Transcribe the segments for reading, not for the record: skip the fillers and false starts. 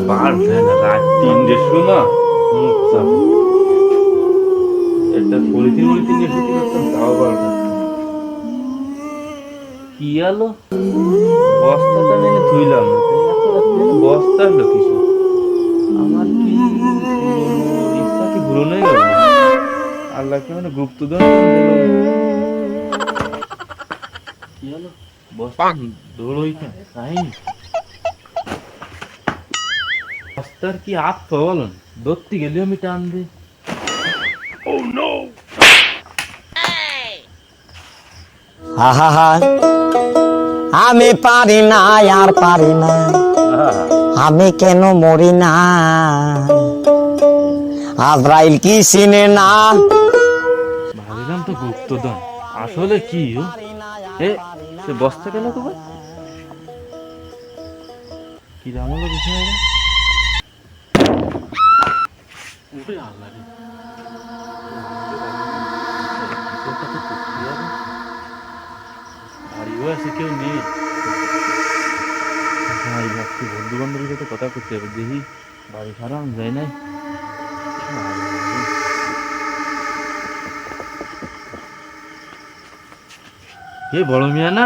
বার দেয় না, রাত 3টের সময় মুখ চাপা একটা পলিথিন মলিথিন নিয়ে শুতে পারতাম, তাও বারোটা। কি আলো বস্তাটা আমি এনে ধুইলাম না, তাই এত রাত্রে বস্তা হলো কিছু। আমার কি পুরনো ইচ্ছা কি পূরণ হয়ে গেল? আল্লাহকে মানে গুপ্তধন দিল। কি হলো বস্তা দৌড়ই কেন কাহিনী? বস্তার কি আপ বলুন, ধরতে গেলেও আমি টান দিই। আহা, আমি পারি না আর পারি না, আমি কেন মরি না, আজরাইল কি চিনে না। ভাবিলাম তো গুপ্তধন, আসলে কি এ সে বস্তা কেন তোমার? কি দাম হলো বিষয়? আল্লাহ রে, বাড়িও আছে, কেউ নেই। ভাবছি বন্ধু বান্ধবের সাথে কথা করতে হবে, দেখি বাড়ি খারাপ যায় নাই। এ বড় মিয়া না,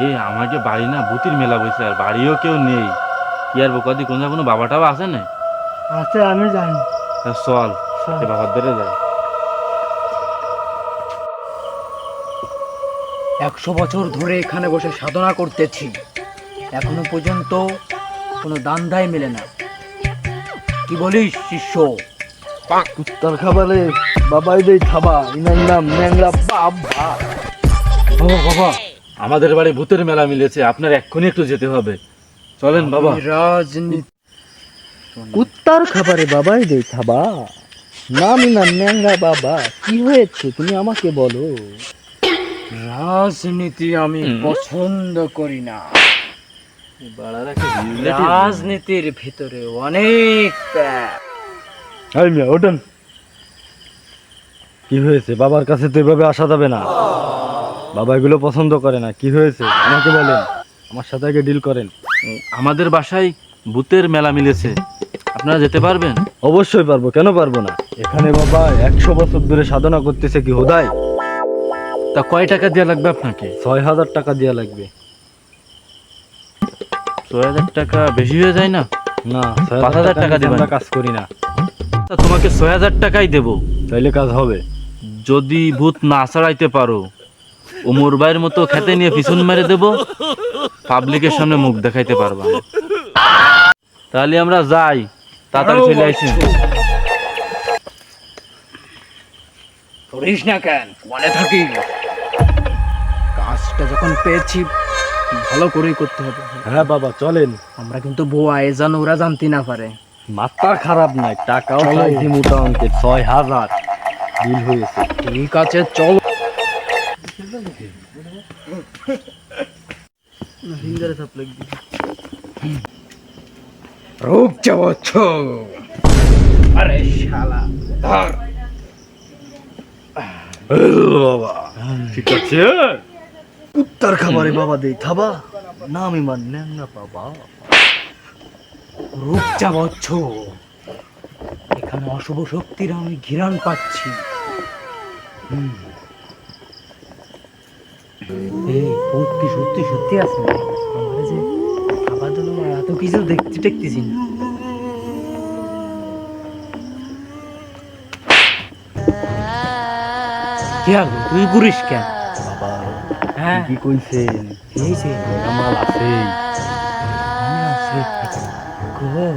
এ আমাকে বাড়ি না ভূতির মেলা বসে, আর বাড়িও কেউ নেই। কি আর বোকাদি কোনো বাবা টাবা আছে না? আছে, আমি জানি। চল সে বাবার ধরে যায়। 100 বছর ধরে এখানে বসে সাধনা করতেছি, এখনো পর্যন্ত কোনো দান্দাই মেলে না। কি বলিস শিষ্য? কুত্তার খাবারে বাবাই দেই খাবা, ইনার নাম ন্যাংরা বাবা। বাবা বাবা, আমাদের বাড়ি ভূতের মেলা মিলেছে, আপনার এক্ষুনি একটু যেতে হবে, চলেন বাবা। রাজনীতি কুত্তার খাবারে বাবাই দেই খাবা, নাম ইনার ন্যাংরা বাবা। কি হয়েছে তুমি আমাকে বলো। রাজনীতি আমি পছন্দ করি না। রাজনীতির ভিতরে অনেক প্যাচ। এই মিয়া ওঠেন। কি হয়েছে? বাবার কাছে তো এভাবে আসা যাবে না, বাবা এগুলো পছন্দ করে না। কি হয়েছে আমাকে বলেন, আমার সাথে আগে ডিল করেন। আমাদের বাসায় ভূতের মেলা মিলেছে, আপনারা যেতে পারবেন? অবশ্যই পারবো, কেন পারবো না। এখানে বাবা 100 বছর ধরে সাধনা করতেছে, কি হোদায়। তা কয় টাকা দেওয়া লাগবে আপনাকে? 6000 টাকা দেওয়া লাগবে। 6000 টাকা বেশি হয়ে যায় না? না, 5000 টাকা দিবেন। আমরা কাজ করি না। তা তোমাকে 6000 টাকাই দেবো, তাইলে কাজ হবে। যদি ভূত না ছাড়াইতে পারো। ওমর ভাইয়ের মতো খেতে নিয়ে পিছন মেরে দেবো, পাবলিকের সামনে মুখ দেখাইতে পারবা না। তাহলে আমরা যাই, তাড়াতাড়ি চলে আসেন। করিস না কেন, মনে থাকি। কাজটা যখন পেয়েছি ভালো করেই করতে হবে। হ্যাঁ বাবা চলেন। আমরা কিন্তু বোয়া যেন ওরা জানতে না পারে। মাথা খারাপ নাই, টাকাও চাইছি মোটা অঙ্কের 6000 ডিল হয়েছে। ঠিক আছে চলো। রূপ চাওয়াচ্ছ? আরে শালা ধর। বাবা ঠিক আছে। কুত্তার খাবারে বাবা দেই খাবা, নাম ইমান ন্যাংরা বাবা। রূপ চাওয়াচ্ছ? এখানে অশুভ শক্তির আমি ঘিরান পাচ্ছি। এই ভূত কি সত্যি সত্যি আছে? আমার যে খাবার জন্য এত কিছু দেখতে টেকতেছি না। কি আগে তুই ঘুরিস কেন? বাবা হ্যাঁ কি কইছেন? কি হয়েছে? আমার আছেই। আমি আছি গো।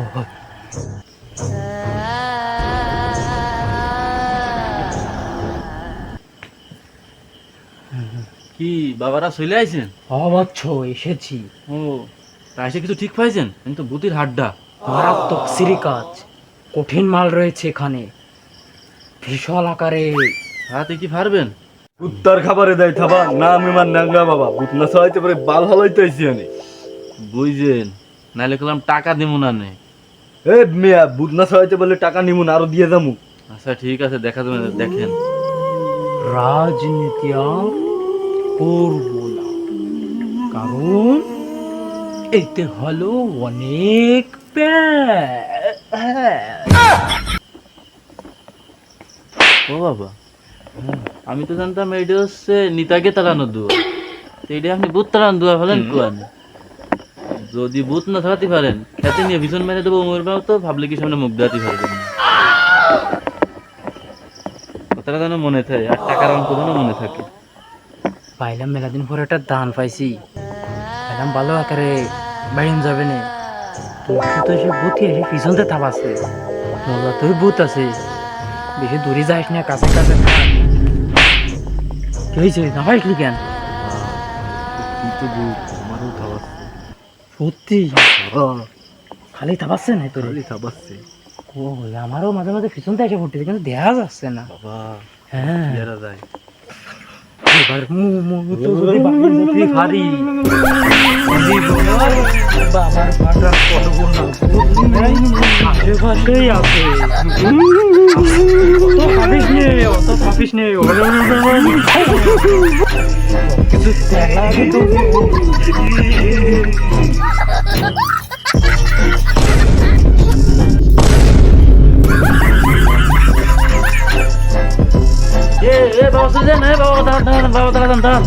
কি বাবারা চলে আইছেন? অবচ্ছ এসেছি। ও তা এসে কিছু ঠিক পাইছেন? আমি তো ভূতির হাড্ডা। মারাত্মক সিরিকাজ, কঠিন মাল রয়েছে এখানে, বিশাল আকারে। হাতে কি পারবেন? কুত্তার খাবারে দেয় খাবা, নাম ইমান ন্যাংরা বাবা। ভূত না সহাইতে পারে বাল হালাইতে আইছি আমি। বুঝছেন, নাইলে কলাম টাকা দিব না নে। এ মিয়া, ভূত না সহাইতে বলে টাকা নিমু না, আরো দিয়ে যামু। আচ্ছা ঠিক আছে, দেখা যাবে, দেখেন। রাজনীতি আর করব না, কারণ এতে হলো অনেক ও বাবা, আমি তো জানতাম এটা হচ্ছে নিতাকে তাড়ানোর দোয়া। তো এটা আপনি ভূত তাড়ানোর দোয়া হলেন কোয়ান? যদি ভূত না থাকাতে পারেন, খেতে নিয়ে ভীষণ মেরে দেবো উমর বাবু, তো ভাবলে কি সামনে মুখ দাঁড়াতে পারবেন না। কথাটা যেন মনে থাকে, আর টাকার অঙ্ক যেন মনে থাকে। পাইলাম মেলাদিন পরে একটা দান পাইছি, পাইলাম ভালো আকারে বাইন যাবে না। তো সে বুথি এসে পিছনতে থাপাচ্ছে, মজা তুই বুথ আছে, বেশি দূরে যাইস না, কাছে কাছে থাক। কি হয়েছে, না পাইসলি কেন? কিন্তু ভূত আমারও থাবাচ্ছে, সত্যি খালি থাপাচ্ছে না তোর? থাবাচ্ছে ও আমারও মাঝে মাঝে পিছনতে এসে পড়তেছে, কিন্তু দেখা যাচ্ছে না। বাবা, হ্যাঁ ইয়ারা যায়। এবার তো যদি বাহির যেতে পারি, বাবার পাটা কত গুণ আশেপাশেই আছে। অত ভাবিস নে, কিছু দেখা কিন্তু বাবা, বাবা, দাঁড়ান, দাঁড়ান, বাবা, দাঁড়ান, দাঁড়ান।